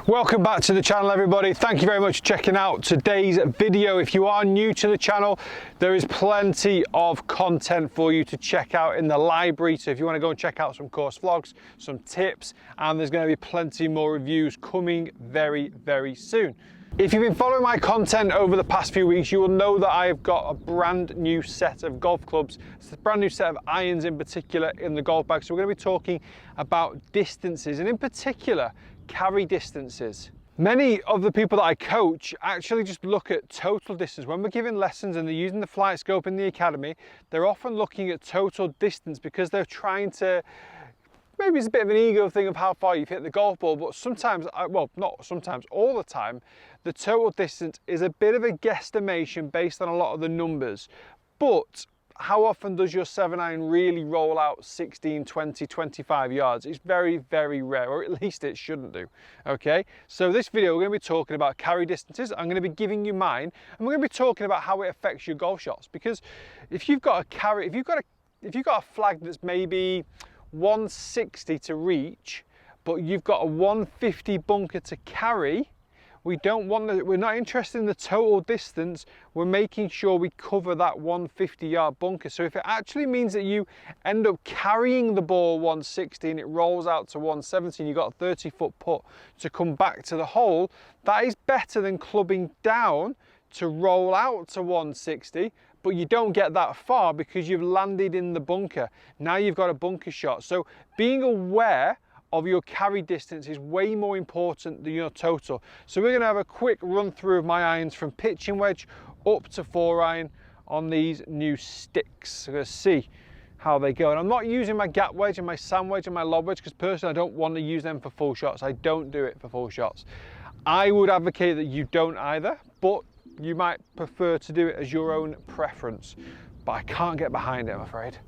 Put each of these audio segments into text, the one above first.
Welcome back to the channel, everybody. Thank you very much for checking out today's video. If you are new to the channel, there is plenty of content for you to check out in the library. So if you want to go and check out some course vlogs, some tips, and there's going to be plenty more reviews coming very, very soon. If you've been following my content over the past few weeks, you will know that I have got a brand new set of golf clubs. It's a brand new set of irons in particular in the golf bag. So we're going to be talking about distances, and in particular, carry distances. Many of the people that I coach actually just look at total distance. When we're giving lessons and they're using the flight scope in the academy, they're often looking at total distance because they're trying to, maybe it's a bit of an ego thing of how far you've hit the golf ball, but sometimes, well, not sometimes, all the time, the total distance is a bit of a guesstimation based on a lot of the numbers. But how often does your 7-iron really roll out 16, 20, 25 yards? It's very, very rare, or at least it shouldn't do, okay? So this video, we're gonna be talking about carry distances. I'm gonna be giving you mine, and we're gonna be talking about how it affects your golf shots. Because if you've got a carry, if you've got a flag that's maybe 160 to reach, but you've got a 150 bunker to carry, we're not interested in the total distance. We're making sure we cover that 150-yard bunker. So if it actually means that you end up carrying the ball 160 and it rolls out to 170 and you've got a 30-foot putt to come back to the hole, that is better than clubbing down to roll out to 160, but you don't get that far because you've landed in the bunker. Now you've got a bunker shot. So being aware of your carry distance is way more important than your total. So we're going to have a quick run through of my irons from pitching wedge up to 4-iron on these new sticks. So we're going to see how they go. And I'm not using my gap wedge and my sand wedge and my lob wedge because personally I don't want to use them for full shots. I don't do it for full shots. I would advocate that you don't either, but you might prefer to do it as your own preference. But I can't get behind it, I'm afraid.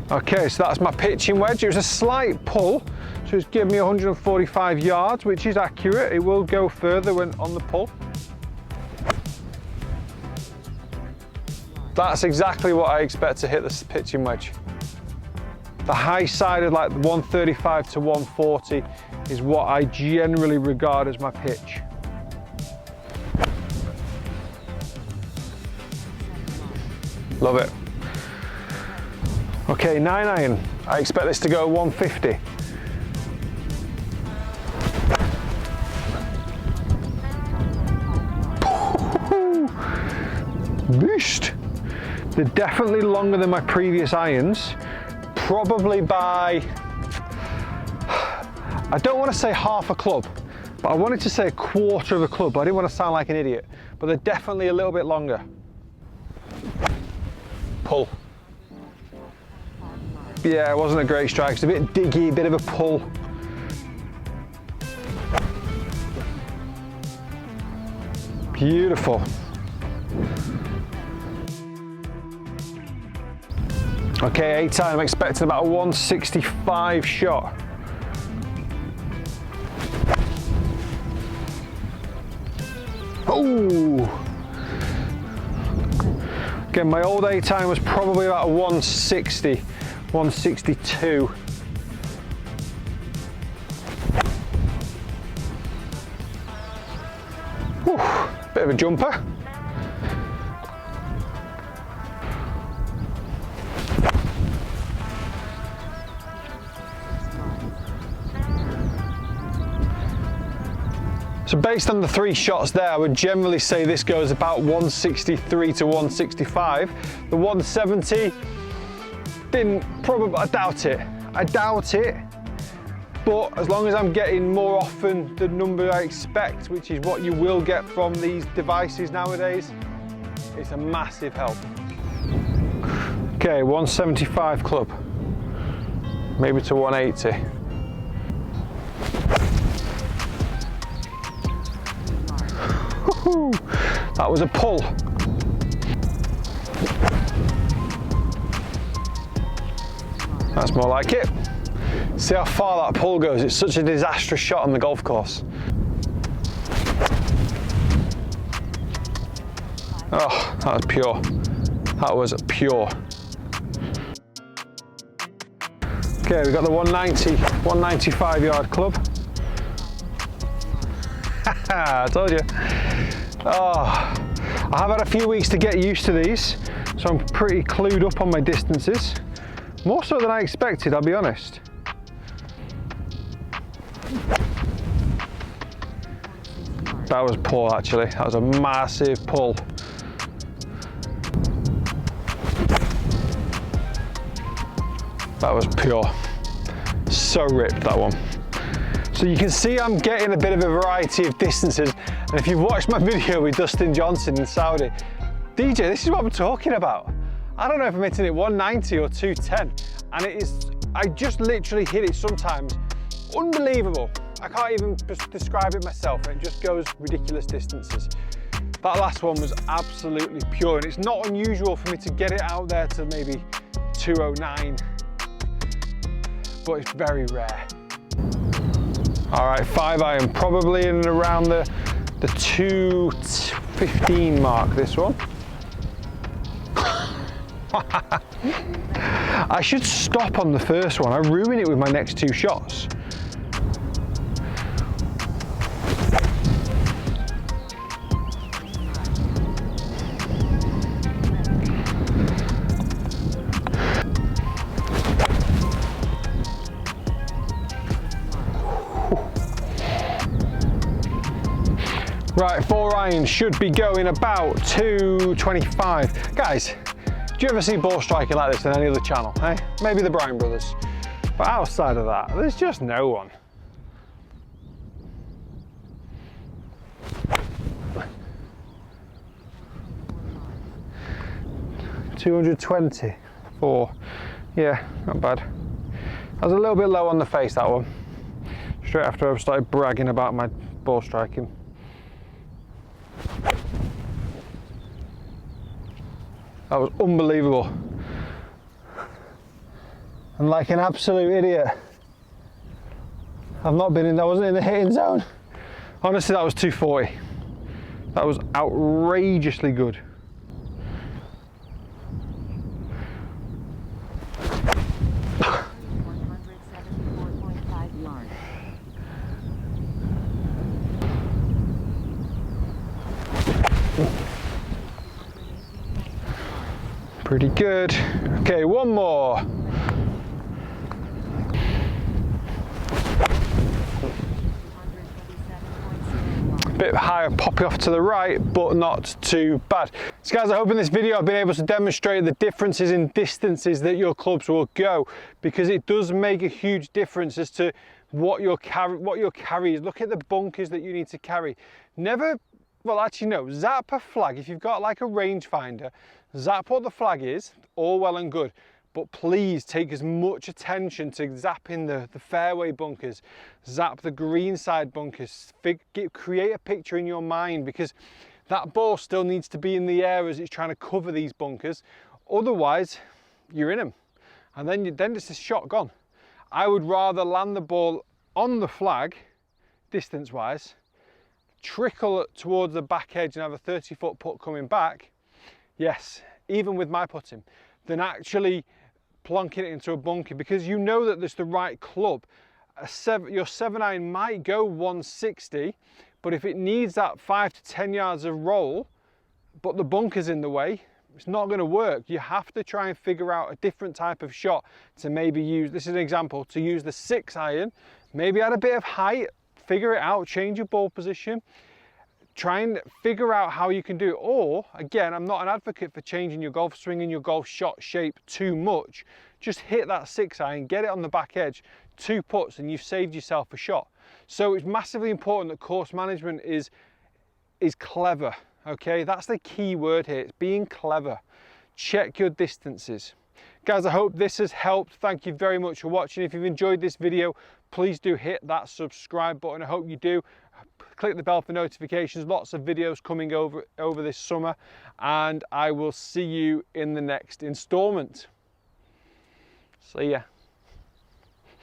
Okay, so that's my pitching wedge. It was a slight pull, so it's given me 145 yards, which is accurate. It will go further when on the pull. That's exactly what I expect to hit this pitching wedge. The high side of like 135 to 140 is what I generally regard as my pitch. Love it. Okay, 9-iron. I expect this to go 150. Boost. They're definitely longer than my previous irons, probably by, I don't want to say half a club, but I wanted to say a quarter of a club. I didn't want to sound like an idiot, but they're definitely a little bit longer. Pull. Yeah, it wasn't a great strike. It's a bit diggy, a bit of a pull. Beautiful. Okay, 8-iron, I'm expecting about a 165 shot. Oh! Again, my old 8-iron was probably about a 160. 162. Whew, bit of a jumper. So based on the 3 shots there, I would generally say this goes about 163 to 165. The 170, I doubt it, but as long as I'm getting more often the number I expect, which is what you will get from these devices nowadays, it's a massive help. Okay, 175 club, maybe to 180. That was a pull. That's more like it. See how far that pull goes. It's such a disastrous shot on the golf course. Oh, that was pure. That was pure. Okay, we've got the 195 yard club. I told you. Oh, I have had a few weeks to get used to these, so I'm pretty clued up on my distances. More so than I expected, I'll be honest. That was pull actually, that was a massive pull. That was pure. So ripped, that one. So you can see I'm getting a bit of a variety of distances. And if you've watched my video with Dustin Johnson in Saudi, DJ, this is what I'm talking about. I don't know if I'm hitting it 190 or 210. And it is, I just literally hit it sometimes. Unbelievable. I can't even describe it myself. It just goes ridiculous distances. That last one was absolutely pure. And it's not unusual for me to get it out there to maybe 209. But it's very rare. All right, 5 iron, probably in and around the 215 mark, this one. I should stop on the first one. I ruin it with my next 2 shots. Right, 4 iron should be going about 225. Guys, do you ever see ball striking like this on any other channel? Eh? Maybe the Bryan brothers. But outside of that, there's just no one. $224. Yeah, not bad. I was a little bit low on the face, that one. Straight after I started bragging about my ball striking. That was unbelievable. And like an absolute idiot, I wasn't in the hitting zone. Honestly, that was 240. That was outrageously good. Pretty good. Okay, one more. Bit higher, poppy off to the right, but not too bad. So guys, I hope in this video I've been able to demonstrate the differences in distances that your clubs will go, because it does make a huge difference as to what your carry is. Look at the bunkers that you need to carry. Never, well actually no, zap a flag. If you've got like a rangefinder, zap what the flag is, all well and good, but please take as much attention to zapping the fairway bunkers, zap the greenside bunkers, create a picture in your mind, because that ball still needs to be in the air as it's trying to cover these bunkers. Otherwise, you're in them, and then it's a shot gone. I would rather land the ball on the flag, distance-wise, trickle towards the back edge and have a 30-foot putt coming back, yes, even with my putting, than actually plonking it into a bunker, because you know that there's the right club. Your 7 iron might go 160, but if it needs that 5 to 10 yards of roll, but the bunker's in the way, it's not going to work. You have to try and figure out a different type of shot to maybe use, this is an example, to use the 6 iron, maybe add a bit of height, figure it out, change your ball position, try and figure out how you can do it. Or again, I'm not an advocate for changing your golf swing and your golf shot shape too much. Just hit that 6 iron, get it on the back edge, 2 putts, and you've saved yourself a shot. So it's massively important that course management is clever. Okay, that's the key word here. It's being clever. Check your distances. Guys, I hope this has helped. Thank you very much for watching. If you've enjoyed this video, please do hit that subscribe button. I hope you do. Click the bell for notifications. Lots of videos coming over this summer, and I will see you in the next installment. See ya.